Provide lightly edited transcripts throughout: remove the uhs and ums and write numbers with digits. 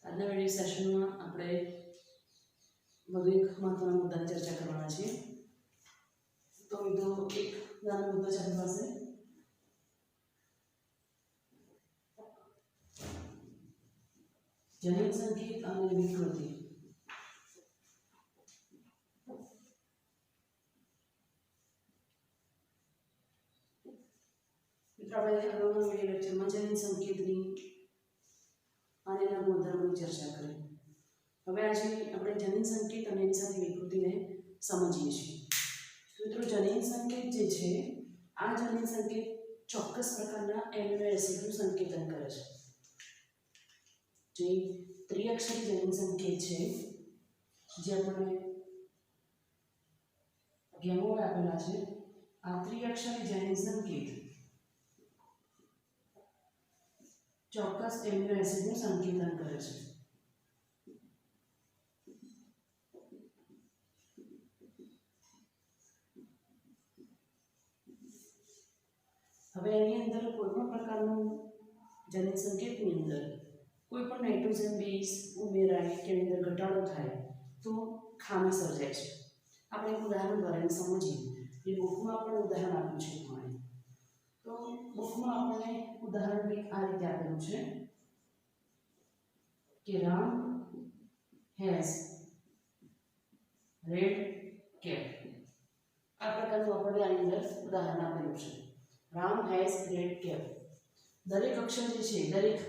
આજના વિડિયો સેશનમાં આપણે વધુ એક મહત્વના મુદ્દાની ચર્ચા કરવાના છીએ. તો મિત્રો એક નાનો મુદ્દો છે આપણી પાસે, જનન સંકેત અને વિકૃતિ. મિત્રો આપણે અગાઉના વિડિયો લેક્ચરમાં જનન સંકેતની અને એના ગુણધર્મોની ચર્ચા કરી. હવે આજે આપણે જનન સંકેત અને એની સાથે વિકૃતિને સમજીએ છીએ. મિત્રો જનન સંકેત જે છે, આ જનન સંકેત ચોક્કસ પ્રકારના એમિનો એસિડનું સંકેતન કરે છે. જે ત્રિઅક્ષરી જનન સંકેત છે, જે આપણે ગેમો આપેલા છે, આ ત્રિઅક્ષરી જનન સંકેત ચોક્કસ એમિનો એસિડનું સંકેતન કરે છે. હવે એની અંદર કોઈ પણ પ્રકારનું જનન સંકેતની અંદર કોઈ પણ નાઇટ્રોજન બેઝ ઉમેરાય કે એની અંદર ઘટાડો થાય તો ખામી સર્જાય છે. આપણે એક ઉદાહરણ દ્વારા સમજીએ. એ બુકમાં પણ ઉદાહરણ આપ્યું છે પ્રમાણે. તો બુકમાં આપણને ઉદાહરણ કંઈક આ રીતે આપેલું છે કે રામ હેઝ રેડ કેપ. આ પ્રકારનું આપણે આની અંદર ઉદાહરણ આપેલું છે. Ram has red cap. દરેક અક્ષર જે છે, દરેક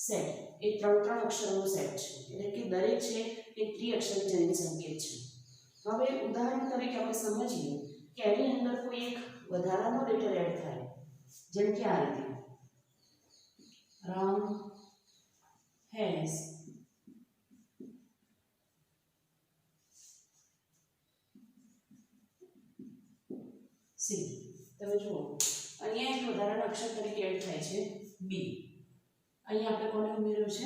સેટ એ ત્રણ અક્ષરોનો સેટ છે, એટલે કે દરેક છે એ ત્રિઅક્ષરી જનન સંકેત છે. હવે ઉદાહરણ તરીકે આપણે સમજીએ કે એની અંદર કોઈ એક વધારાનો લેટર એડ થાય, જેમ કે આ રીતે રામ હેઝ સી. તમે જુઓ અહીંયા એક વધારાના અક્ષર તરીકે એડ થાય છે બી. અહીંયા આપણે કોને ઉમેર્યો છે?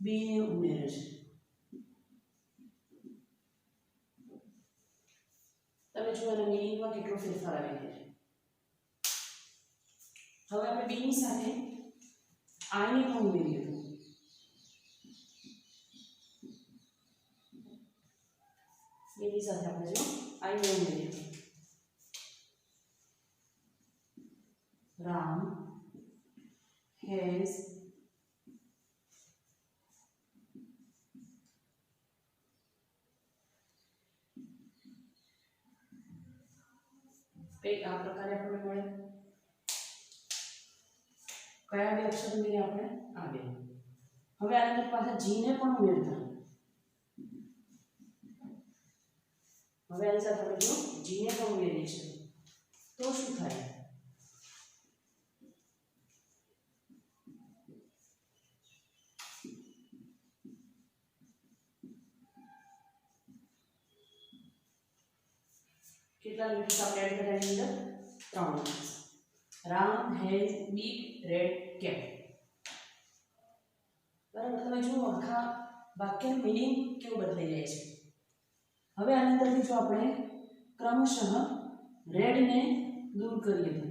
બી ને ઉમેર્યો છે. તમે જુઓ એના મીનિંગમાં કેટલો ફેરફાર આવી ગયો છે. હવે આપણે બી ની સાથે આઈ ને પણ ઉમેરીએ તો બીની સાથે આપણે જો આઈ ને ઉમેરીએ તો રામ હેઝ કંઈક આ પ્રકારે આપણને મળે. કયા બે અક્ષર ઉમેરે આપણે? આ બે. હવે આની અંદર પાછા જી ને પણ ઉમેરતા. હવે આની સાથે આપણે જો જી ને પણ ઉમેરીએ છીએ તો શું થાય? કેટલા લેટર્સ આપણે એડ કર્યા એની અંદર? 3 letters. Ram has big red cap. બરાબર. તમે જુઓ આખા વાક્યનું મીનિંગ કેવું બદલાઈ જાય છે. હવે આની અંદરથી જો આપણે ક્રમશઃ રેડ ને દૂર કરીએ તો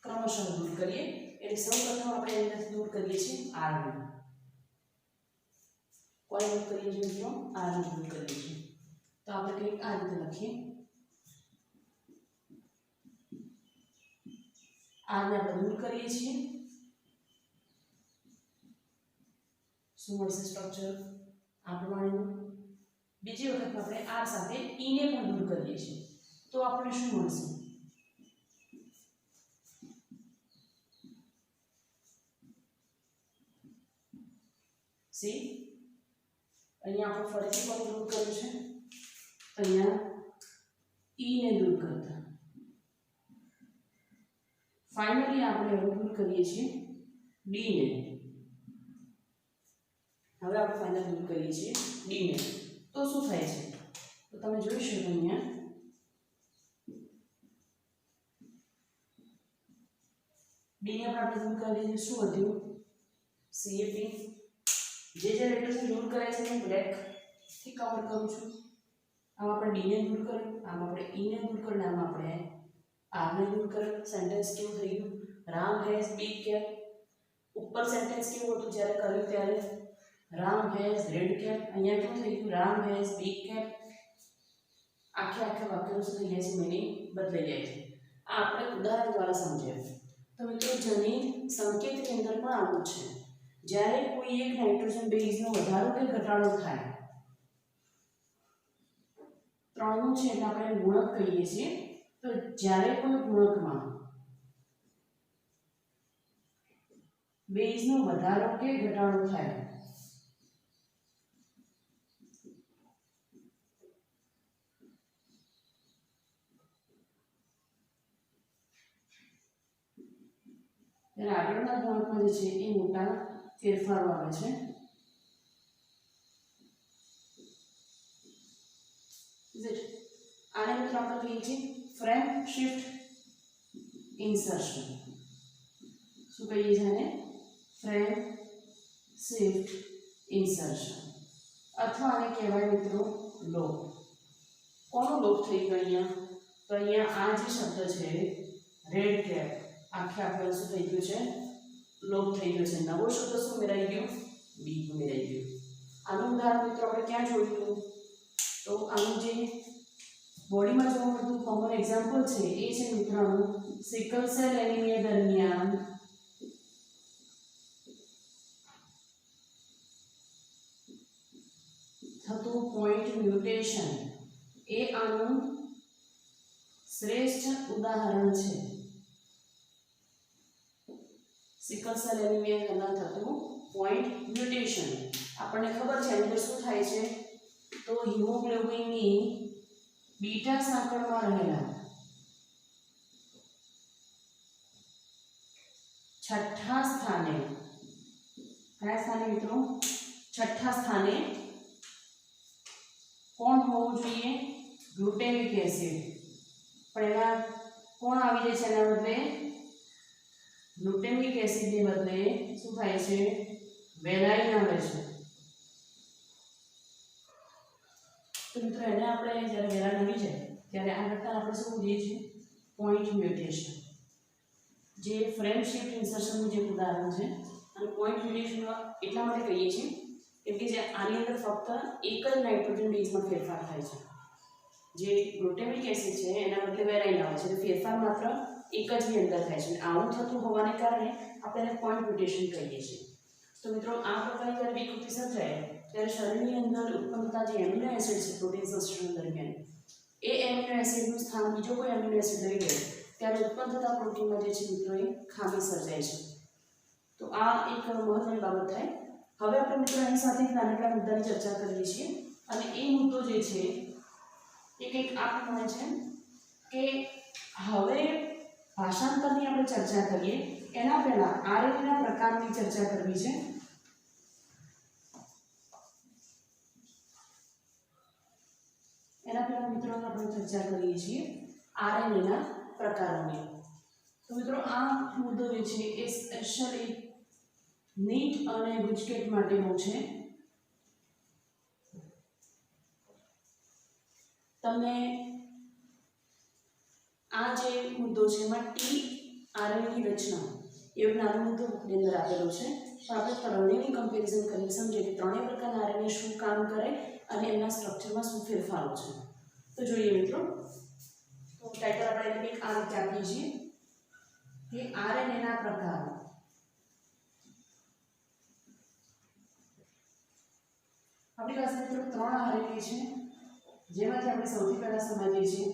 ક્રમશઃ દૂર કરીએ એટલે સૌપ્રથમ આપણે એની અંદરથી દૂર કરીએ છીએ આર ને. કોને દૂર કરીએ છીએ મિત્રો? આર ને દૂર કરીએ છીએ. તો આપણે કંઈક આ રીતે લખીએ. આર ને આપણે દૂર કરીએ છીએ. શું મળશે સ્ટ્રક્ચર? આ પ્રમાણેનું. બીજી વખત આપણે આર સાથે ઈ ને પણ દૂર કરીએ છીએ તો આપણે શું મળશે? સી. અહીંયા આપણે ફરીથી કોને દૂર કર્યું છે? અહીંયા ઈ ને દૂર કરતા. ફાઇનલી આપણે હવે દૂર કરીએ છીએ ડી ને. હવે આપણે ફાઇનલ દૂર કરીએ છીએ ડી ને. તો શું થાય છે? તો તમે જોઈ શકો અહીંયા ડી ને આપણે દૂર કરી દીધું. શું વધ્યું? સીએપી. જે લેટર્સ દૂર કરે છે હું બ્લેક થી કવર કરું છું. આમ આપણે ડી ને દૂર કર્યું, આમ આપણે ઈ ને દૂર કર્યું, આમ આપણે આર ને દૂર કર્યું. સેન્ટેન્સ કેવું થઈ ગયું? Ram has big cap. ઉપર સેન્ટેન્સ કેવું હતું જ્યારે કર્યું ત્યારે રામ હેઝ રેડ કેપ, અહીંયા કેવું થઈ ગયું રામ હેઝ બિગ કેપ. આખે આખા વાક્યનું શું થઈ જાય છે, મીનિંગ બદલાઈ જાય છે. આ આપણે ઉદાહરણ દ્વારા સમજ્યા. તો મિત્રો જનીન સંકેતની અંદર પણ આવું છે. જ્યારે કોઈ એક નાઇટ્રોજન બેઝનો વધારો કે ઘટાડો થાય, ત્રણનું છે એટલે આપણે ગુણક કહીએ છીએ. તો જ્યારે કોઈ ગુણકમાં બેઝનો વધારો કે ઘટાડો થાય, ત્યારે આગળના ગુણકમાં જે છે એ મોટા ફેરફારો આવે છે. આને મિત્રો આપણે કહીએ છીએ ફ્રેમ શિફ્ટ ઇન્સર્શન. શું કહીએ છીએ આને? ફ્રેમ શિફ્ટ ઇન્સર્શન, અથવા આને કહેવાય મિત્રો લોપ. કોનો લોપ થઈ ગયો અહીંયા? તો અહીંયા આ જે શબ્દ છે રેડ કેપ, આખે આખે શું થઈ ગયું છે? લોપ થઈ ગયો છે. નવો શબ્દ શું ઉમેરાઈ ગયો? બી ઉમેરાઈ ગયું. આનું ઉદાહરણ મિત્રો આપણે ક્યાં જોયું હતું? તો આનું જે બોડીમાં જોવા મળતું કોમન એક્ઝામ્પલ છે એ છે મિત્રો સિકલ સેલ એનિમિયા દરમિયાન થતું પોઈન્ટ મ્યુટેશન. એ આનું શ્રેષ્ઠ ઉદાહરણ છે. સિકલ સેલ એનિમિયા થતું પોઈન્ટ મ્યુટેશન. આપણને ખબર છે એની અંદર શું થાય છે? તો હિમોગ્લોબિનની બીટા સાંકળમાં રહેલા છઠ્ઠા સ્થાને, કયા સ્થાને મિત્રો? છઠ્ઠા સ્થાને કોણ હોવું જોઈએ? ગ્લુટેમિક એસિડ. પણ એમાં કોણ આવી જાય છે? એના બદલે ગ્લુટેમિક એસિડને બદલે શું થાય છે? વેલાઇન આવે છે. તો મિત્રો એને આપણે જ્યારે વેલાઇન આવી જાય ત્યારે આ કરતા આપણે શું કહીએ છીએ? Point mutation. જે ફ્રેમ શિફ્ટ ઇન્સર્શનનું જે ઉદાહરણ છે. અને પોઈન્ટ મ્યુટેશન એટલા માટે કહીએ છીએ કેમ કે જે આની અંદર ફક્ત એક જ નાઇટ્રોજન બેઝમાં ફેરફાર થાય છે. જે ગ્લુટેમિક એસિડ છે એના બદલે વેલાઇન આવે છે. એટલે ફેરફાર માત્ર એક જ ની અંદર થાય છે. આવું થતું હોવાને કારણે આપણે એને પોઈન્ટ મ્યુટેશન કહીએ છીએ. તો મિત્રો આ પ્રકારની જ્યારે વિકૃતિ સર્જાય ત્યારે શરીરની અંદર ઉત્પન્ન થતા જે એમિનો એસિડ છે પ્રોટીન સંશ્લેષણ દરમિયાન, એ એમિનો એસિડનું સ્થાન બીજો કોઈ એમિનો એસિડ લઈ લે ત્યારે ઉત્પન્ન થતા પ્રોટીનમાં જે છે મિત્રો એ ખામી સર્જાય છે. તો આ એક મહત્વની બાબત થાય. હવે આપણે મિત્રો એની સાથે એક નાનકડા મુદ્દાની ચર્ચા કરીએ છીએ. અને એ મુદ્દો જે છે એ કંઈક આ પ્રમાણે છે કે હવે ભાષાંતરની આપણે ચર્ચા કરીએ એના પહેલા આરએનએના પ્રકારની ચર્ચા કરવી છે. એના પહેલા મિત્રો આપણે ચર્ચા કરીએ છીએ આરએનએના પ્રકારોની. તો મિત્રો આ મુદ્દો જે છે એ સ્પેશિયલી નીટ અને ગુજકેટ માટે બહુ છે. તમને આ જે મુદ્દો છે એમાં ટીઆરએનએની રચના એવું નાનો મુદ્દો ની અંદર આપેલો છે. તો આપણે ત્રણેયની કમ્પેરિઝન કરીને સમજીએ કે ત્રણેય પ્રકારના આરએનએ શું કામ કરે અને એમના સ્ટ્રક્ચરમાં શું ફેરફારો છે. તો જોઈએ મિત્રો, તો ટાઇટલ આપણે એને કંઈક આ રીતે આપીએ છીએ કે આરએનએના પ્રકારો. આપણી પાસે મિત્રો 3 આરએનએ છે જેમાંથી આપણે સૌથી પહેલા સમજીએ છીએ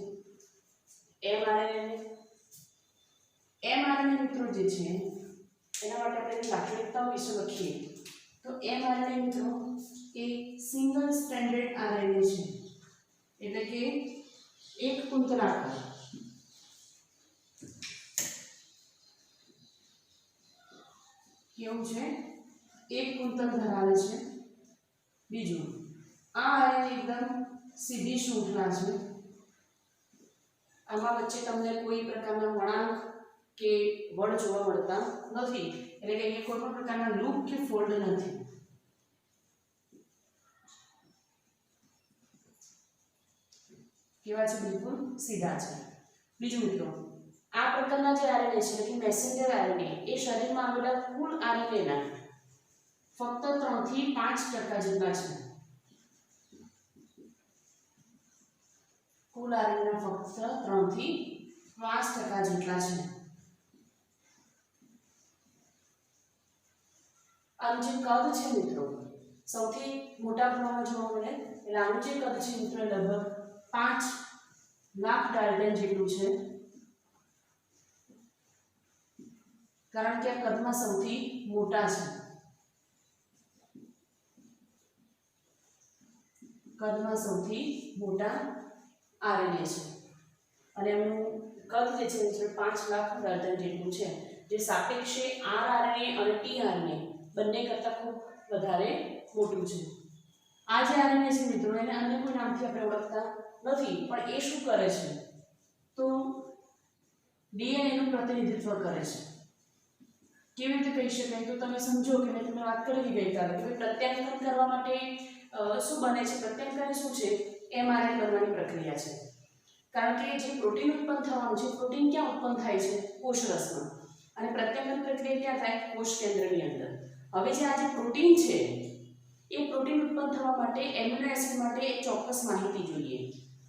એમઆરએનએ. એમઆરએનએ મિત્રો જે છે એના માટે આપણે લાક્ષણિકતાઓ વિશે લખીએ તો એમઆરએનએ મિત્રો એ સિંગલ સ્ટ્રેન્ડેડ આરએનએ છે. એટલે કે એક કુંતલાકાર. કેવું છે? એક કુંતલ ધરાવે છે. બીજું, આ આરએનએ એકદમ સીધી શૃંખલા છે. આમાં વચ્ચે તમને કોઈ પ્રકારના વળાંક કે વળ જોવા મળતા નથી. એટલે કે અહીંયા કોઈ પણ પ્રકારના લૂપ કે ફોલ્ડ નથી. કેવા છે? બિલકુલ સીધા છે. બીજું મિત્રો, આ પ્રકારના જે આરએનએ છે એટલે કે મેસેન્જર આરએનએ એ શરીરમાં આવેલા કુલ આરએનએના ફક્ત 3 થી 5% જેટલા છે. કુલ આરએનએ ફક્ત 3 થી 5% જેટલા છે. આનું જે કદ છે મિત્રો સૌથી મોટા પ્રમાણમાં જોવા મળે એટલે આનું જે કદ છે મિત્રો લગભગ 5 લાખ ડાલ્ટન જેટલું છે, કારણ કે આ કદમાં સૌથી મોટા છે. કદમાં સૌથી મોટા આરએનએ છે અને એનું કદ જે છે મિત્રો 5 લાખ ડાલ્ટન જેટલું છે, જે સાપેક્ષે આરઆરએનએ અને ટીઆરએનએ બંને કરતાં ખૂબ વધારે મોટું છે. આ જે આરએનએ છે મિત્રો એને અન્ય કોઈ નામથી આપણે ઓળખતા નથી, પણ એ શું કરે છે તો ડીએનએ નું પ્રતિનિધિત્વ કરે છે. કેવી રીતે કહી શકાય તો તમે સમજો કે મેં તમને વાત કરી ગઈકાલે કે પ્રત્યાયન કરવા માટે શું બને છે, પ્રત્યાયન શું છે, એમઆરએનએ બનવાની પ્રક્રિયા છે. કારણ કે જે પ્રોટીન ઉત્પન્ન થવાનું છે, પ્રોટીન ક્યાં ઉત્પન્ન થાય છે, કોષરસમાં, અને પ્રત્યાયન પ્રક્રિયા ક્યાં થાય, કોષ કેન્દ્રની અંદર. હવે જે આ જે પ્રોટીન છે એ પ્રોટીન ઉત્પન્ન થવા માટે એમિનો એસિડ માટે એક ચોક્કસ માહિતી જોઈએ.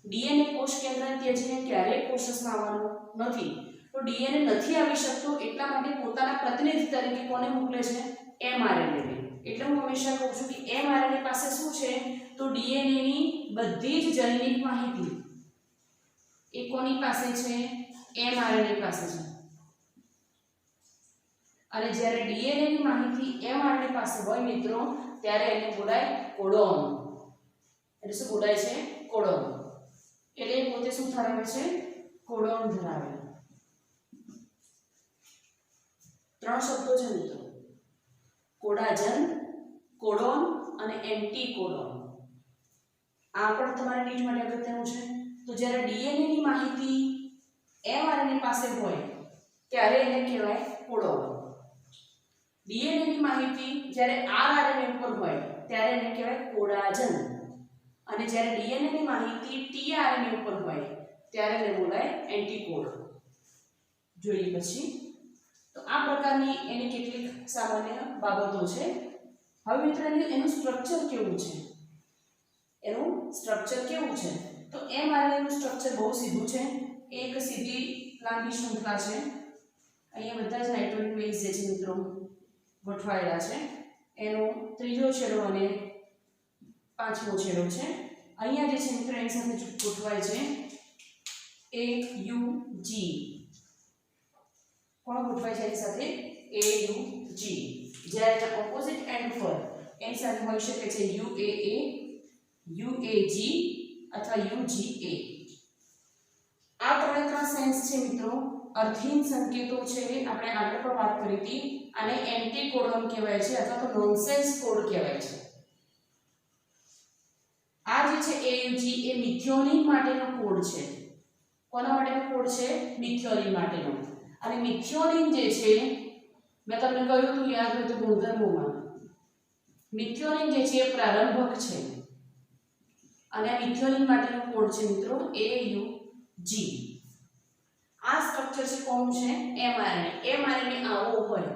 ડીએનએ કોષ કેન્દ્રને ત્યજીને ક્યારેય કોષરસમાં આવવાનું નથી. તો ડીએનએ નથી આવી શકતો એટલા માટે પોતાના પ્રતિનિધિ તરીકે કોને મોકલે છે, એમઆરએનએ ને. એટલે હું હંમેશા કહું છું કે એમઆરએનએ પાસે શું છે તો ડીએનએ ની બધી જ જનીનિક માહિતી એ કોની પાસે છે, એમઆરએનએ પાસે છે. અને જ્યારે ડીએનએ ની માહિતી એમઆરએનએ પાસે હોય મિત્રો ત્યારે એને બોલાય કોડોન. એટલે શું બોલાય છે, કોડોન. એટલે પોતે શું ધરાવે છે, કોડોન ધરાવે. 3 શબ્દો છે મિત્રો, કોડાજન, કોડોન અને એન્ટીકોડોન. આ પણ તમારે નીટ માટે અગત્યનું છે. તો જ્યારે ડીએનએ ની માહિતી એમઆરએનએ પાસે હોય ત્યારે એને કહેવાય કોડોન. ડીએનએ ની માહિતી જ્યારે આરઆરએનએ ઉપર હોય ત્યારે એને કહેવાય કોડાજન, અને જ્યારે ડીએનએ ની માહિતી ટીઆરએનએ ઉપર હોય ત્યારે એને બોલાય એન્ટીકોડ. જોઈએ પછી તો આ પ્રકારની એની કેટલીક સામાન્ય બાબતો છે. હવે મિત્રો એનું સ્ટ્રક્ચર કેવું છે, એનું સ્ટ્રક્ચર કેવું છે તો એમઆરએનએ નું સ્ટ્રક્ચર બહુ સીધું છે. એક સીધી લાંબી શૃંખલા છે. અહીંયા બધા જ નાઇટ્રોજન બેઝ જે છે મિત્રો ગોઠવાયેલા છે. એનો ત્રીજો છેડો અને પાંચમો છેડો છે. અહીંયા જે છે મિત્રો એની સાથે ગોઠવાય છે AUG. કોણ ગોઠવાય છે એની સાથે, AUG. જ્યારે ઓપોઝિટ એન્ડ પર એની સાથે હોઈ શકે છે UAA, UAG અથવા UGA. આ ત્રણે સેન્સ છે મિત્રો અર્થહીન સંકેતો છે. આપણે આગળ પણ વાત કરી હતી. આને એન્ટીકોડોન કહેવાય છે અથવા તો નોનસેન્સ કોડ કહેવાય છે. આ જે છે AUG એ મિથિયોનિન માટેનો કોડ છે. કોના માટેનો કોડ છે, મિથિયોનિન માટેનો. અને મિથિયોનિન જે છે મેં તમને કહ્યું હતું યાદ હોય તો ગુણધર્મોમાં, મિથિયોનિન જે છે એ પ્રારંભક છે અને આ મિથિયોનિન માટેનો કોડ છે મિત્રો AUG. આ સ્ટ્રક્ચર છે કોનું છે, એમઆરએનએ. એમઆરએનએ આવો હોય.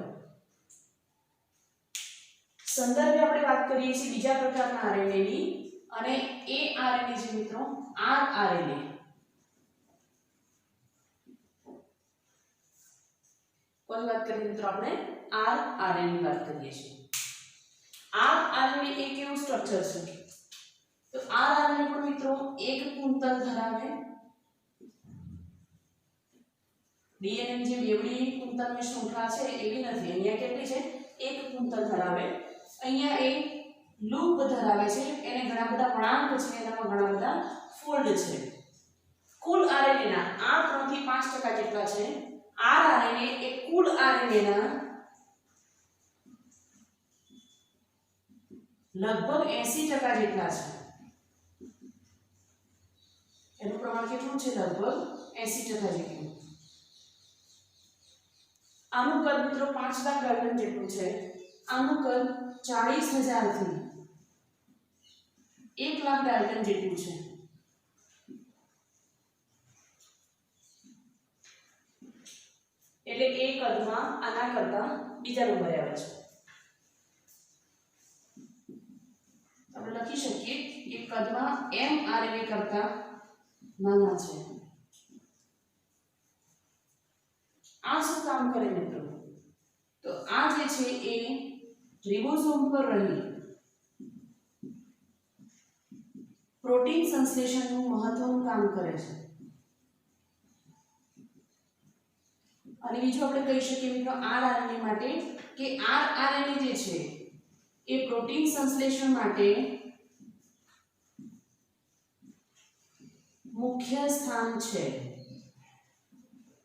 સંદર્ભે આપણે વાત કરીએ છીએ બીજા પ્રકારના આરએનએ ની, અને એ આરએનએ છે મિત્રો આરઆરએનએ. કોઈ વાત કરીએ મિત્રો આપણે આરઆરએનએ ની વાત કરીએ છીએ. આરઆરએનએ એક એવું સ્ટ્રક્ચર છે તો આરઆરએનએ પણ મિત્રો એક કુંતલ ધરાવે. ડીએનએ જે બેવડી કુંતલની શૃંખલા છે એવી નથી. અહીંયા કેટલી છે, એક કુંતલ ધરાવે. અહીંયા એક લૂપ ધરાવે છે. એને ઘણા બધા વળાંક છે, એનામાં ઘણા બધા ફોલ્ડ છે. કુલ આરએનએ ના આ 3 થી 5% જેટલા છે. આરઆરએનએ એ કુલ આરએનએ ના લગભગ 80% જેટલા છે. એનું પ્રમાણ કેટલું છે, લગભગ 80% જેટલું. આનું કદ મિત્રો 5 લાખ ડાલ્ટન જેટલું છે. આનું કદ 40,000 થી 1 લાખ ડાલ્ટન જેટલું છે. એટલે એ કદમાં આના કરતા બીજા નંબરે આવે છે. આપણે લખી શકીએ કે કદમાં mRNA કરતા નાના છે. આ શું કામ કરે મિત્રો? તો આ જે છે એ રિબોસોમ પર રહી પ્રોટીન સંશ્લેષણનું મહત્વનું કામ કરે છે. અને બીજું આપણે કહી શકીએ મિત્રો RNA માટે કે RNA જે છે એ પ્રોટીન સંશ્લેષણ માટે મુખ્ય સ્થાન છે.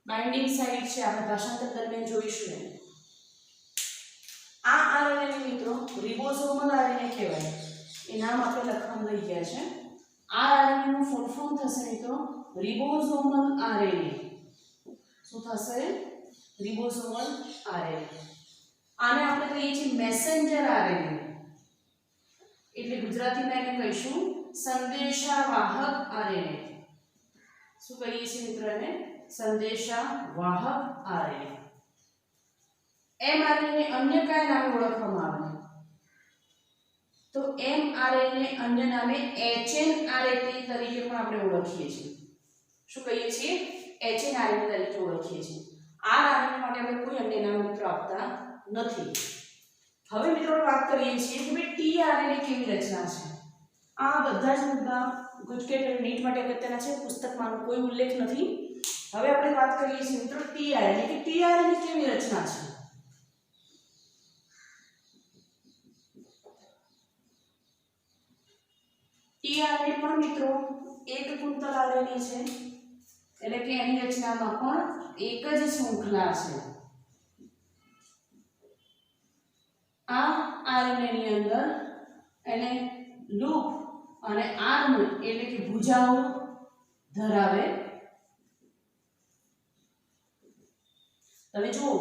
બાઇન્ડિંગ સાઇટ છે, આપણે ભાષાંતર દરમિયાન જોઈશું. આ RNA ને મિત્રો રિબોસોમલ RNA કહેવાય. એ નામ આપણે લખવાનું લઈ ગયા છે. આ RNA નું ફૂલ ફોર્મ થશે મિત્રો રિબોસોમલ RNA. શું થશે? રિબોસોમલ RNA. આને આપણે કહીએ છીએ મેસેન્જર RNA. એટલે ગુજરાતીમાં એને કહીશું સંદેશાવાહક RNA. શું કહીએ છીએ મિત્રો એને? સંદેશાવાહક RNA. mRNA ને અન્ય કયા નામે ઓળખવામાં આવે? તો mRNA અન્ય નામે hnRNA તરીકે પણ આપણે ઓળખીએ છીએ. શું કહીએ છીએ? hnRNA તરીકે ઓળખીએ છીએ. RNA માટે આપણે કોઈ અન્ય નામ મિત્રો આપતા નથી. હવે મિત્રો વાત કરીએ છીએ કે ભાઈ tRNA કેવી રચના છે. આ બધા જ મુદ્દા ગુજકેટ અને નીટ માટે અગત્યના છે. પુસ્તકમાં કોઈ ઉલ્લેખ નથી. હવે આપણે વાત કરીએ છીએ મિત્રો tRNA કે tRNA કેવી રચના છે. tRNA પણ મિત્રો એક કુંતલ RNA છે. એટલે કે એની રચનામાં પણ એક જ શૃંખલા છે. આ RNA ની અંદર એને લૂપ અને આર્મ એટલે કે ભુજાઓ ધરાવે. તમે જુઓ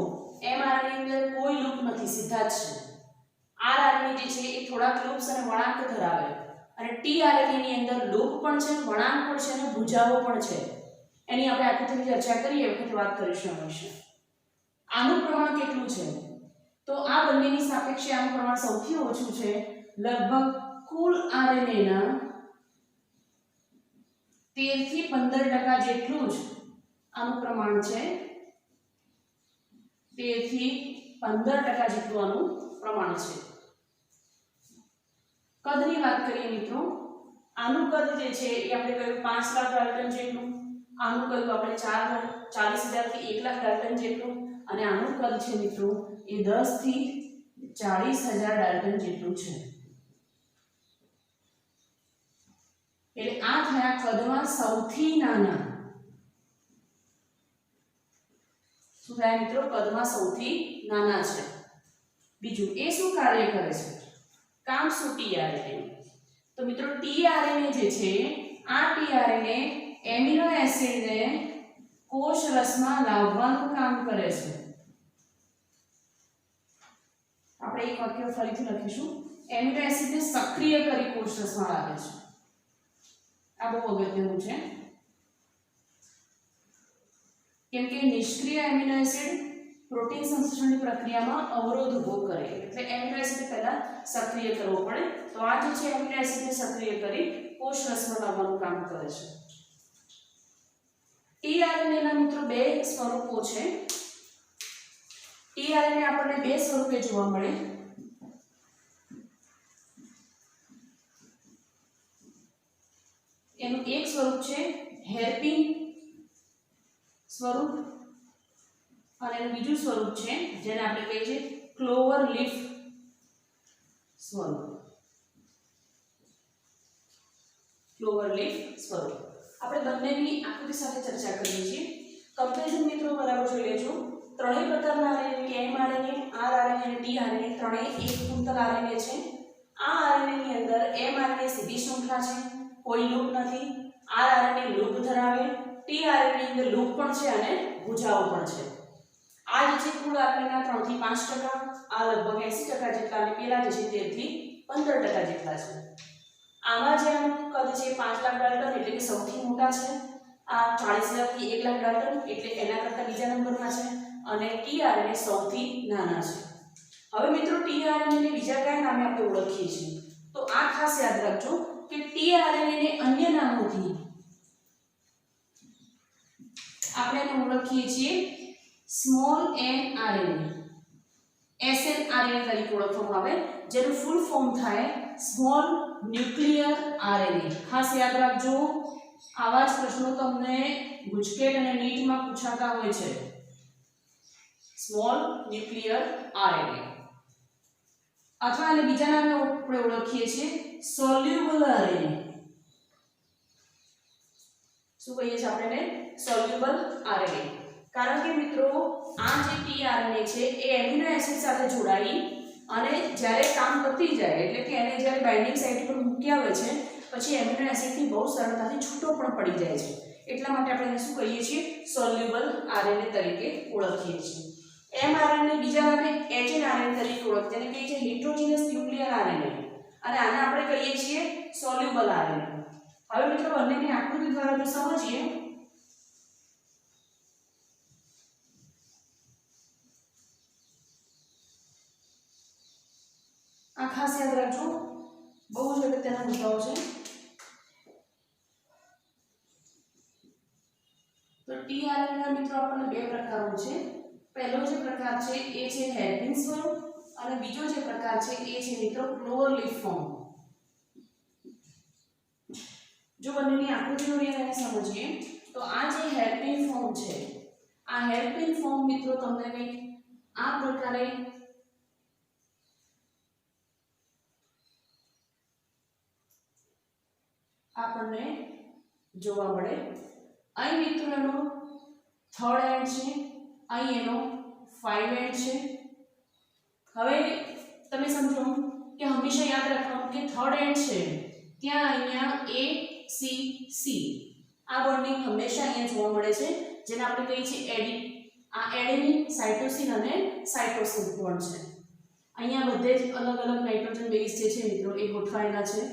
mRNA ની અંદર કોઈ લૂપ નથી, સીધા જ છે. RNA જે છે એ થોડાક લૂપ્સ અને વળાંક ધરાવે. અને tRNA ની અંદર લૂપ પણ છે, વળાંક પણ છે અને ભુજાઓ પણ છે. એની આપણે આખી ચર્ચા કરીએ વખતે વાત કરીશું હંમેશા. આનું પ્રમાણ કેટલું છે? તો આ બંનેની સાપેક્ષે આનું પ્રમાણ સૌથી ઓછું છે. લગભગ કુલ RNA ના 13 થી 15% જેટલું જ આનું પ્રમાણ છે. 13 થી 15% જેટલું આનું પ્રમાણ છે. કદની વાત કરીએ મિત્રો, આનું કદ જે છે એ આપણે કહ્યું 5 લાખ ડાલ્ટન જેટલું. આનું કદ આપણે 40,000 થી 1 લાખ ડાલ્ટન જેટલું. અને આનું કદ છે મિત્રો એ 10 થી 40,000 ડાલ્ટન જેટલું છે. એટલે આ થયા કદમાં સૌથી નાના. શું થાય મિત્રો? કદમાં સૌથી નાના છે. બીજું એ શું કાર્ય કરે છે? કામ શું tRNA? તો મિત્રો tRNA જે છે આ tRNA એમિનો એસિડને કોષ રસમાં લાવવાનું કામ કરે છે. આપણે એક વાક્ય ફરીથી લખીશું. એમિનો એસિડને સક્રિય કરી કોષ રસમાં લાવે છે. આ બહુ અગત્યનું છે. કેમ કે નિષ્ક્રિય એમિનો એસિડ પ્રોટીન સંશ્લેષણની પ્રક્રિયામાં અવરોધ ઊભો કરે. એટલે એમિનો એસિડ પહેલા સક્રિય કરવો પડે. તો આ જે છે એમિનો એસિડને સક્રિય કરી કોષ રસમાં લાવવાનું કામ કરે છે. tRNA ના મિત્રો બે સ્વરૂપો છે. tRNA આપણને બે સ્વરૂપે જોવા મળે. એનું એક સ્વરૂપ છે હેરપિન સ્વરૂપ અને એનું બીજું સ્વરૂપ છે જેને આપણે કહીએ છીએ ક્લોવર લીફ સ્વરૂપ. ક્લોવર લીફ સ્વરૂપ આપણે બંનેની આકૃતિ સાથે ચર્ચા કરીએ છીએ. કમ્પેરિઝન મિત્રો બરાબર જોઈ લેજો. ત્રણેય પ્રકારના RNA કે mRNA, RNA અને tRNA ત્રણેય એક કુંતલ RNA છે. આ RNA ની અંદર mRNA સીધી શૃંખલા છે, કોઈ લૂપ નથી. RNA લૂપ ધરાવે. tRNA ની અંદર લૂપ પણ છે અને ભુજાઓ પણ છે. આ જે છે કુલ RNA ના 3 થી 5%, આ લગભગ 80% જેટલા અને પેલા જે છે 13 થી 15% જેટલા છે. આમાં જે કદ છે 5 લાખ ડાલ્ટન એટલે કે સૌથી મોટા છે. આ 40 લખી 1 લાખ ડાલ્ટન એટલે એના કરતાં બીજા નંબરમાં છે અને tRNA સૌથી નાના છે. હવે મિત્રો tRNA ને બીજા કયા નામે આપણે ઓળખીએ છીએ તો આ ખાસ યાદ રાખજો કે tRNA ને અન્ય નામોથી આપણે એને ઓળખીએ છીએ સ્મોલ nRNA snRNA તરીકે ઓળખવામાં આવે જેનું ફૂલ ફોર્મ થાય સ્મોલ ન્યુક્લિયર RNA. ખાસ યાદ રાખજો આવા જ પ્રશ્નો તમને ગુજકેટ અને નીટમાં પૂછાતા હોય છે. સ્મોલ ન્યુક્લિયર RNA અથવા એને બીજા નામે આપણે ઓળખીએ છીએ સોલ્યુબલ RNA. શું કહીએ છીએ આપણે સોલ્યુબલ RNA કારણ કે મિત્રો આ જે tRNA છે એ એમિનો એસિડ સાથે જોડાઈ અને જ્યારે કામ પતી જાય એટલે કે એને જ્યારે બાઇન્ડિંગ સાઇટ પર મૂકી આવે છે પછી એમિનો એસિડ થી બહુ સરળતાથી છૂટો પણ પડી જાય છે એટલા માટે આપણે એને શું કહીએ છીએ સોલ્યુબલ RNA તરીકે ઓળખીએ છીએ. mRNA બીજા નામે hnRNA તરીકે ઓળખીએ જેને કહીએ છીએ હેટરોજીનસ ન્યુક્લિયર RNA અને આને આપણે કહીએ છીએ સોલ્યુબલ RNA. હવે મિત્રો બંનેની આકૃતિ દ્વારા જો સમજીએ આ ખાસ યાદ રાખજો બહુ જ અગત્યના મુદ્દાઓ છે. તો tRNA ના મિત્રો આપણને બે પ્રકારો છે. પહેલો જે પ્રકાર છે એ છે હેરપિન સ્વરૂપ અને બીજો જે પ્રકાર છે એ છે મિત્રો ક્લોવર લીફ ફોર્મ. જો બંનેની આકૃતિ જોઈને એને સમજીએ તો આ જે હેરપિન ફોર્મ છે આ હેરપિન ફોર્મ મિત્રો તમને કંઈક આ પ્રકારે આપણને જોવા મળે. અહીં મિત્રો એનો થર્ડ એન્ડ છે અહીં એનો 5 એન્ડ છે. હવે તમે સમજો કે હંમેશા યાદ રાખવાનું કે થર્ડ એન્ડ છે ત્યાં અહીંયા A C C આ બોન્ડિંગ હંમેશા અહીંયા જોવા મળે છે જેને આપણે કહીએ છીએ એડી. આ એડેનિન સાઇટોસિન અને સાઇટોસિન બોન્ડ છે. અહીંયા બધે જ અલગ અલગ નાઇટ્રોજન બેઝ જે છે મિત્રો એ ગોઠવાયેલા છે.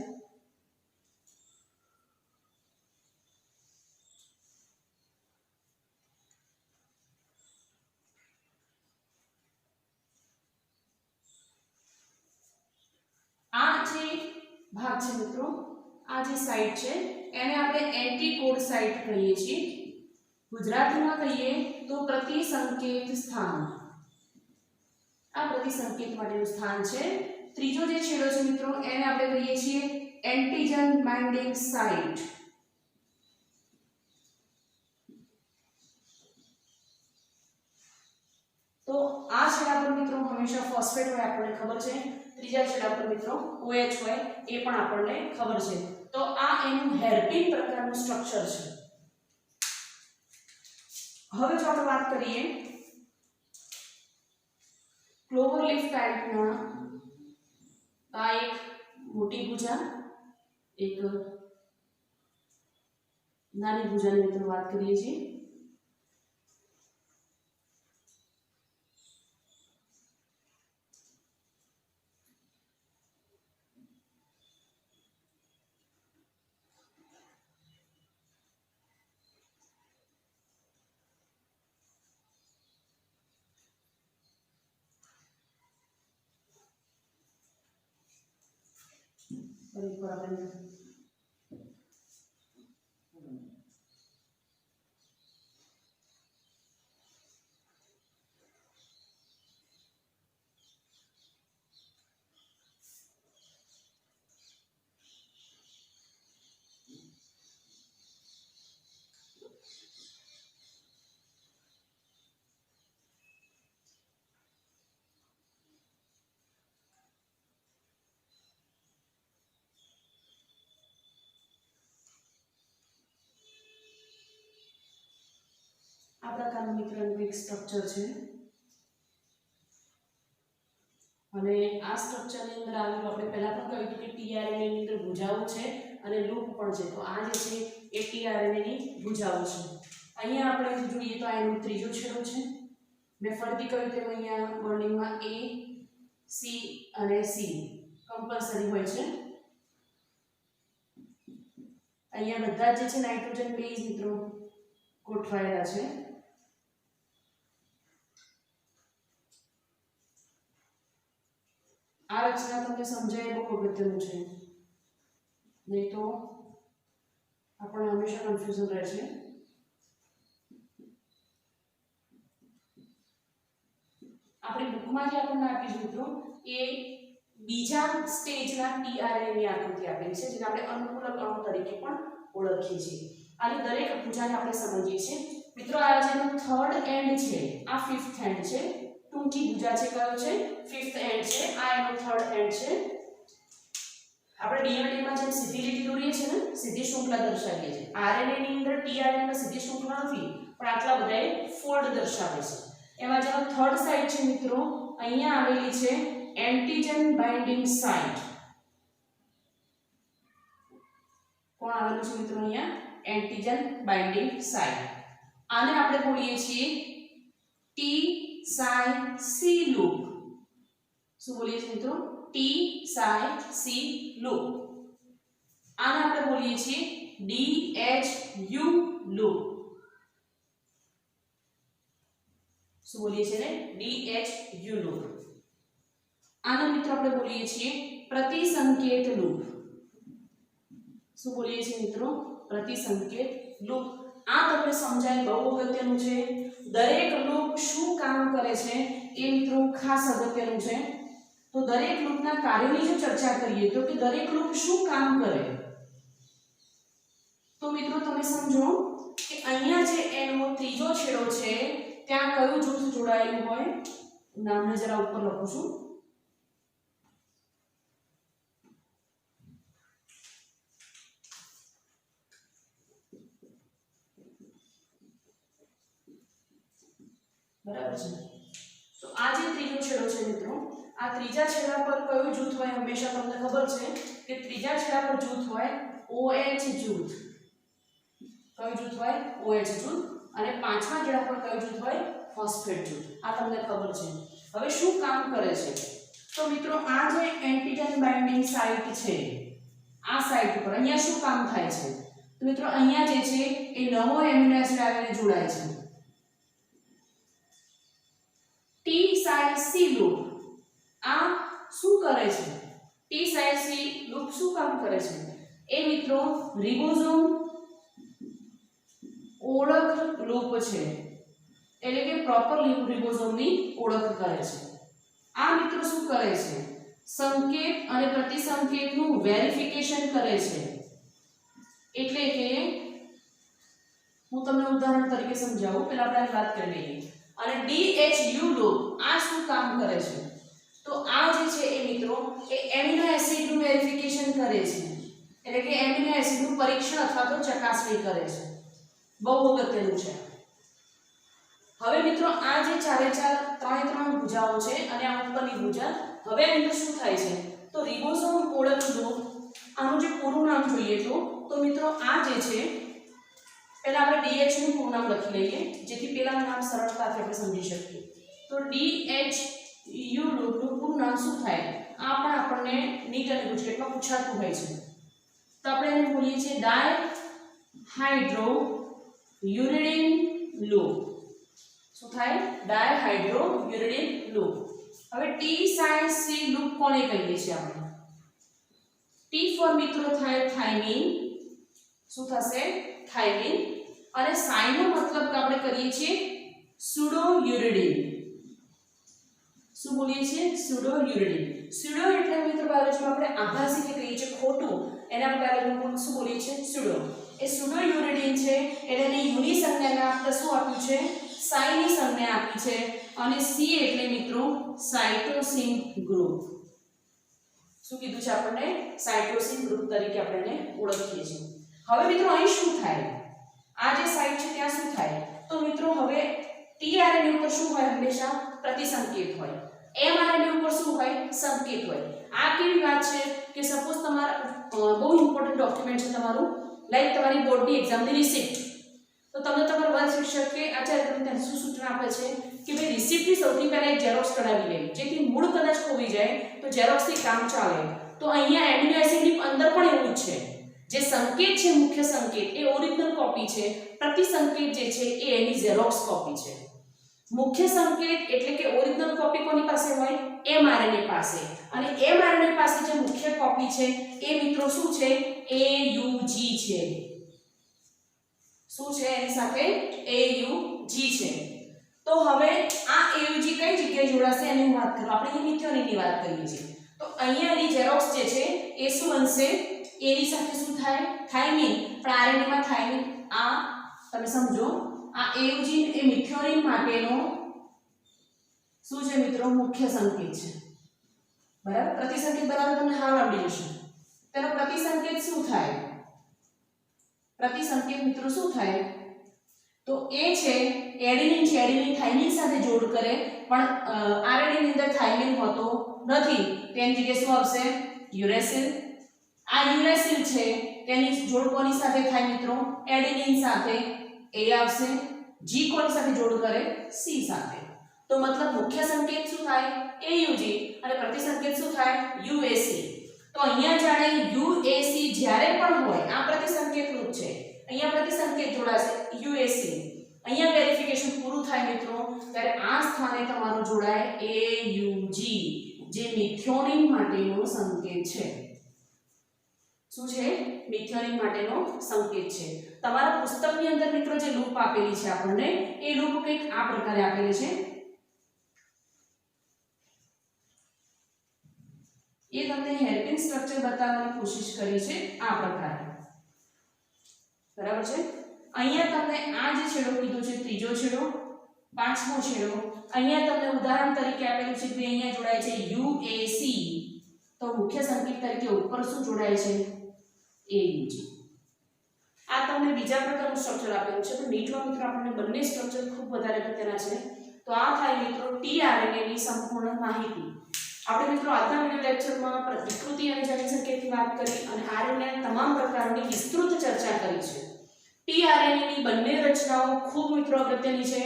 આ જે ભાગ છે મિત્રો આ જે સાઇટ છે એને આપણે એન્ટીકોડ સાઇટ કહીએ છીએ. ગુજરાતીમાં કહીએ તો પ્રતિસંકેત સ્થાન. આ પ્રતિસંકેત માટેનું સ્થાન છે. ત્રીજો જે છેડો છે મિત્રો એને આપણે કહીએ છીએ એન્ટીજન બાઇન્ડિંગ સાઇટ. તો આ છેડા પર મિત્રો હંમેશા ફોસ્ફેટ હોય આપણને ખબર છે. ત્રીજા છેડા પર મિત્રો OH હોય એ પણ આપણને ખબર છે. તો આ એનું હેરપિન પ્રકારનું સ્ટ્રક્ચર છે. હવે જો આપણે વાત કરીએ ક્લોવર લીફ ટાઇપના આ એક મોટી ભુજા એક નાની ભુજાની મિત્રો વાત કરીએ છીએ. બરાબર આ પ્રકારનું મિત્રનું એક સ્ટ્રક્ચર છે અને આ સ્ટ્રક્ચરની અંદર આવેલું આપણે પહેલા પણ કહ્યું હતું કે tRNA ની અંદર ભુજાઓ છે અને લૂપ પણ છે. તો આ જે છે એ tRNA ની ભુજાઓ છે. અહીંયા આપણે જોઈએ તો આ એનો ત્રીજો છેડો છે. મેં ફરીથી કહ્યું તેમ અહીંયા બોન્ડિંગમાં A C અને C કમ્પલસરી હોય છે. અહીંયા બધા જે છે નાઇટ્રોજન બેઝ મિત્રો ગોઠવાયેલા છે. આ રચના તમને સમજાય બહુ અગત્યનું છે, નહીં તો આપણને હંમેશા કન્ફ્યુઝન રહે છે. આપણી બુકમાં જે આપણને આપી છે મિત્રો એ બીજા સ્ટેજના ટીઆરએનએ ની આકૃતિ આપેલી છે, જેને આપણે અનુકૂલક અણુ તરીકે પણ ઓળખીએ છીએ. આની દરેક ભુજાને આપણે સમજીએ છીએ. મિત્રો આ જેનો થર્ડ એન્ડ છે, આ ફિફ્થ એન્ડ છે. ટૂંકી ભુજા છે, કયો છે? ફિફ્થ એન્ડ છે. આ એનો થર્ડ એન્ડ છે. આપણે ડીએનએ માં જેમ સીધી લીટી દોરીએ છીએ ને, સીધી શૃંખલા દર્શાવીએ છીએ. આરએનએ ની અંદર ટીઆરએનએ માં સીધી શૃંખલા નથી, પણ આટલા બધાએ ફોલ્ડ દર્શાવે છે. એમાં જેનો થર્ડ સાઇડ છે મિત્રો, અહીંયા આવેલી છે એન્ટિજન બાઇન્ડિંગ સાઇટ. કોણ આવેલું છે મિત્રો અહીંયા? Antigen binding site. આને આપણે બોલીએ છીએ ટી સાઈ સી લૂપ. શું બોલીએ છીએ મિત્રો? ટી સાઈ સી લૂપ. આને આપણે બોલીએ છીએ DHU લૂપ. શું બોલીએ છીએ ને? DHU loop. આને મિત્રો આપણે બોલીએ છીએ પ્રતિસંકેત લૂપ. શું બોલીએ છીએ મિત્રો? પ્રતિસંકેત લૂપ. આ તમને સમજાય બહુ અગત્યનું છે. દરેક લૂપ શું કામ કરે છે એ મિત્રો ખાસ અગત્યનું છે. તો દરેક લૂપના કાર્યોની જો ચર્ચા કરીએ તો કે દરેક લૂપ શું કામ કરે, તો મિત્રો તમે સમજો કે અહીંયા જે એનો ત્રીજો છેડો છે ત્યાં કયું જૂથ જોડાયેલું હોય. નામને જરા ઉપર લખું છું. બરાબર છે. તો આ જે ત્રીજો છેડો છે મિત્રો, આ ત્રીજા છેડા પર કયું જૂથ હોય? હંમેશા તમને ખબર છે કે ત્રીજા છેડા પર જૂથ હોય OH જૂથ. કયું જૂથ હોય? OH જૂથ. અને પાંચમા છેડા પર કયું જૂથ હોય? ફોસ્ફેટ જૂથ. આ તમને ખબર છે. હવે શું કામ કરે છે? તો મિત્રો આ જે એન્ટિજન બાઇન્ડિંગ સાઇટ છે, આ સાઇટ પર અહીંયા શું કામ થાય છે? તો મિત્રો અહીંયા જે છે એ નવો એમિનો એસિડ આવીને જોડાય છે. ટી સાઈ સી લૂપ આ શું કરે છે? ટી સાઈ સી લૂપ શું કામ કરે છે? એ મિત્રો રિબોઝોમ ઓળખ લૂપ છે, એટલે કે પ્રોપર રિબોઝોમની ઓળખ કરે છે. આ મિત્રો શું કરે છે? સંકેત અને પ્રતિસંકેતનું વેરિફિકેશન કરે છે. એટલે કે હું તમને ઉદાહરણ તરીકે સમજાવું, પહેલા આપણે વાત કરી લઈએ. અને DHU લૂપ આ શું કામ કરે છે? તો આ જે છે એ મિત્રો એ એમિનો એસિડનું વેરિફિકેશન કરે છે, એટલે કે એમિનો એસિડનું પરીક્ષણ અથવા તો ચકાસણી કરે છે. બહુ અગત્યનું છે. હવે મિત્રો આ જે ત્રણ ભુજાઓ છે અને આ ઉપરની ભુજા, હવે મિત્રો શું થાય છે? તો રિબોઝોમ ઓળખ લૂપ, આનું જે પૂરું નામ જોઈએ તો મિત્રો આ જે છે, પહેલા આપણે DH નું પૂરું નામ લખી લઈએ જેથી પેલાનું નામ સરળતાથી આપણે સમજી શકીએ. તો DHU લૂપનું પૂરું નામ શું થાય? આ પણ આપણને નીટ અને ગુજકેટમાં પૂછાતું હોય છે. તો આપણે એને બોલીએ છીએ ડાયહાઇડ્રોયુરિડિન લૂપ. શું થાય? ડાયહાઇડ્રોયુરિડિન લૂપ. હવે ટી સાઈ સી લૂપ કોને કહીએ છીએ આપણે? ટી ફોર મિત્રો થાય થાઇમિન. શું થશે? થાઇમિન. અને સાઈ નો મતલબ કે આપણે કરીએ છીએ સ્યુડોયુરિડિન. શું બોલીએ છીએ? સ્યુડોયુરિડિન. સ્યુડો એટલે મિત્રો બાયોલોજીમાં આપણે આભાસી કે કહીએ છીએ ખોટું, એને આપણે બાયોલોજીમાં શું બોલીએ છીએ? સ્યુડો. એ સ્યુડોયુરિડિન છે એટલે એને યુની સંજ્ઞાને આપણે શું આપ્યું છે? સાઈ ની સંજ્ઞા આપી છે. અને સી એટલે મિત્રો સાઇટોસિન ગ્રુપ. શું કીધું છે આપણને? સાઇટોસિન ગ્રુપ તરીકે આપણે એને ઓળખીએ છીએ. હવે મિત્રો અહીં શું થાય? આ જે સાઇટ છે ત્યાં શું થાય? તો મિત્રો હવે ટીઆરએનએ ઉપર શું હોય? હંમેશા પ્રતિસંકેત હોય. એમઆરએનએ ઉપર શું હોય? સંકેત હોય. આ કેવી વાત છે કે સપોઝ તમારા બહુ ઇમ્પોર્ટન્ટ ડોક્યુમેન્ટ છે તમારું, લાઈક તમારી બોર્ડની એક્ઝામની રિસિપ્ટ. તો તમને તમારા વર્ગ શિક્ષક કે આચાર્ય તમને શું સૂચના આપે છે કે ભાઈ રિસિપ્ટની સૌથી પહેલા એક ઝેરોક્સ કઢાવી લેવી, જેથી મૂળ કદાચ ખોવાઈ જાય તો ઝેરોક્સથી કામ ચાલે. તો અહીંયા એમિનો એસિડની અંદર પણ એવું જ છે. જે સંકેત છે, મુખ્ય સંકેત એ ઓરિજિનલ કોપી છે, પ્રતિસંકેત જે છે એ એની ઝેરોક્સ કોપી છે. મુખ્ય સંકેત એટલે કે ઓરિજિનલ કોપી કોની પાસે હોય? mRNA પાસે. અને mRNA પાસે જે મુખ્ય કોપી છે એ મિત્રો શું છે? AUG છે. શું છે એની સાથે? AUG છે. તો હવે આ AUG કઈ જગ્યાએ જોડાશે એની વાત કરો. આપણે અહીં મિથિયોનિનની વાત કરીએ છીએ. તો અહીંયા એની ઝેરોક્સ જે છે એ શું બનશે? A ની સાથે શું થાય? થાઇમિન. પણ RNA માં થાઇમિન આ તમે સમજો આ AUG એ મિથિયોનિન માટેનો શું છે મિત્રો? મુખ્ય સંકેત છે. બરાબર? પ્રતિસંકેત બરાબર તમને હાલ આવડી જશે. તેનો પ્રતિસંકેત શું થાય? પ્રતિસંકેત મિત્રો શું થાય? તો એ છે એડિનિન છે, એડિનિન થાઇમિન સાથે જોડ કરે પણ RNA ની અંદર થાઇમિન હોતો નથી. તેની જગ્યાએ શું આવશે? યુરેસિલ. આ યુરેસિલ છે તેની જોડ કોની સાથે થાય મિત્રો? એડિનિન સાથે. A આવશે. G કોની સાથે જોડ કરે? C સાથે. તો મતલબ મુખ્ય સંકેત શું થાય? AUG અને પ્રતિસંકેત શું થાય? UAC. તો અહીંયા જાણે UAC જ્યારે પણ હોય આ પ્રતિસંકેત રૂપ છે. અહીંયા પ્રતિસંકેત જોડાશે UAC. અહીંયા વેરિફિકેશન પૂરું થાય મિત્રો ત્યારે આ સ્થાને તમારું જોડાય AUG જે મિથિયોનિન માટેનો સંકેત છે. શું છે? મિથિયોનિન માટેનો સંકેત છે. તમારા પુસ્તકની અંદર મિત્રો જે લૂપ આપેલી છે આપણને એ લૂપ કંઈક આ પ્રકારે આપેલી છે. એ તમને હેરપિન સ્ટ્રક્ચર બતાવવાની કોશિશ કરી છે આ પ્રકારે. બરાબર છે? અહીંયા તમને આ જે છેડો કીધો છે ત્રીજો છેડો, પાંચમો છેડો, અહીંયા તમને ઉદાહરણ તરીકે આપેલું છે કે અહીંયા જોડાય છે UAC. તો મુખ્ય સંકેત તરીકે ઉપર શું જોડાય છે? AUG. આ તમને બીજા પ્રકારનું સ્ટ્રક્ચર આપેલું છે. તો નીટમાં મિત્રો આપણને બંને સ્ટ્રક્ચર ખૂબ વધારે અગત્યના છે. તો આ થાય મિત્રો tRNA ની સંપૂર્ણ માહિતી. આપણે મિત્રો આજના વિડિયો લેક્ચરમાં વિકૃતિ અને જનન સંકેતની વાત કરી અને RNA તમામ પ્રકારની વિસ્તૃત ચર્ચા કરી છે. tRNA ની બંને રચનાઓ ખૂબ મિત્રો અગત્યની છે.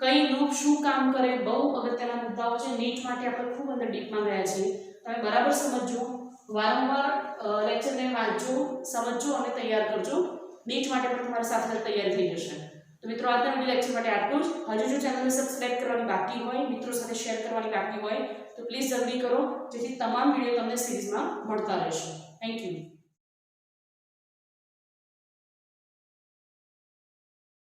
કઈ લૂપ શું કામ કરે બહુ અગત્યના મુદ્દાઓ છે. નીટ માટે આપણે ખૂબ અંદર ડીપમાં ગયા છીએ. તમે બરાબર સમજજો, વારંવાર લેક્ચરને વાંચજો, સમજજો અને તૈયાર કરજો. નીટ માટે પણ તમારી સાથે તૈયાર થઈ જશે. તો મિત્રો આજના વિડિયો લેક્ચર માટે આટલું જ. હજુ જો ચેનલને સબસ્ક્રાઇબ કરવાની બાકી હોય, મિત્રો સાથે શેર કરવાની બાકી હોય તો પ્લીઝ જલ્દી કરો જેથી તમામ વિડિયો તમને સિરીઝમાં મળતા રહેશે. Thank you.